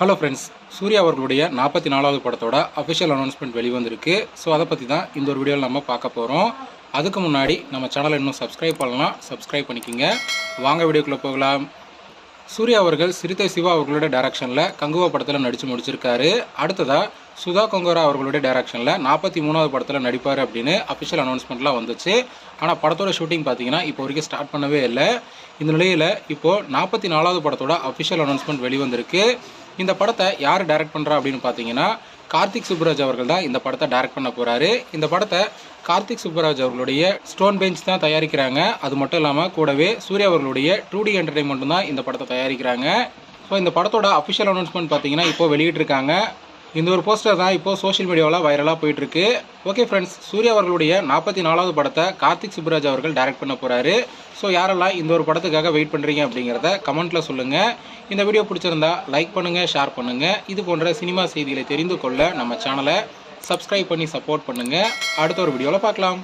Hello friends, Surya அவர்களுடைய 44வது படத்தோட official announcement வெளிவந்திருக்கு. So அதை பற்றி தான் இந்த ஒரு வீடியோவில் நம்ம பார்க்க போகிறோம். அதுக்கு முன்னாடி நம்ம சேனலை இன்னும் சப்ஸ்கிரைப் பண்ணலாம், சப்ஸ்கிரைப் பண்ணிக்கோங்க. வாங்க வீடியோக்குள்ளே போகலாம். சூர்யா அவர்கள் சிறுத்தை சிவா அவர்களுடைய டைரக்ஷனில் கங்குவா படத்தில் நடித்து முடிச்சிருக்காரு. அடுத்ததாக சுதா கொங்கரா அவர்களுடைய டைரக்ஷனில் 43வது படத்தில் நடிப்பார் அப்படின்னு அஃபிஷியல் அனௌன்ஸ்மெண்ட்லாம் வந்துச்சு. ஆனால் படத்தோட ஷூட்டிங் பார்த்தீங்கன்னா இப்போ வரைக்கும் ஸ்டார்ட் பண்ணவே இல்லை. இந்த நிலையில் இப்போது 44வது படத்தோட அஃபிஷியல் அனௌன்ஸ்மெண்ட் வெளிவந்திருக்கு. இந்த படத்தை யார் டைரக்ட் பண்ணுறா அப்படின்னு பார்த்தீங்கன்னா கார்த்திக் சுப்புராஜ் அவர்கள் தான் இந்த படத்தை டைரக்ட் பண்ண போகிறாரு. இந்த படத்தை கார்த்திக் சுப்புராஜ் அவர்களுடைய ஸ்டோன் பெஞ்ச் தான் தயாரிக்கிறாங்க. அது மட்டும் இல்லாமல் கூடவே சூர்யா அவர்களுடைய 2D என்டர்டைன்மெண்ட் தான் இந்த படத்தை தயாரிக்கிறாங்க. ஸோ இந்த படத்தோட அஃபிஷியல் அனௌன்ஸ்மெண்ட் பார்த்தீங்கன்னா இப்போது வெளியிட்டிருக்காங்க. இந்த ஒரு போஸ்டர் தான் இப்போது சோஷியல் மீடியாவில் வைரலாக போயிட்டுருக்கு. ஓகே ஃப்ரெண்ட்ஸ், சூர்யா அவர்களுடைய 44வது படத்தை கார்த்திக் சுப்புராஜ் அவர்கள் டைரக்ட் பண்ண போகிறாரு. ஸோ யாரெல்லாம் இந்த ஒரு படத்துக்காக வெயிட் பண்ணுறீங்க அப்படிங்கிறத கமெண்ட்டில் சொல்லுங்கள். இந்த வீடியோ பிடிச்சிருந்தா லைக் பண்ணுங்கள், ஷேர் பண்ணுங்கள். இது போன்ற சினிமா செய்திகளை தெரிந்து கொள்ள நம்ம சேனலை சப்ஸ்கிரைப் பண்ணி சப்போர்ட் பண்ணுங்கள். அடுத்த ஒரு வீடியோவில் பார்க்கலாம்.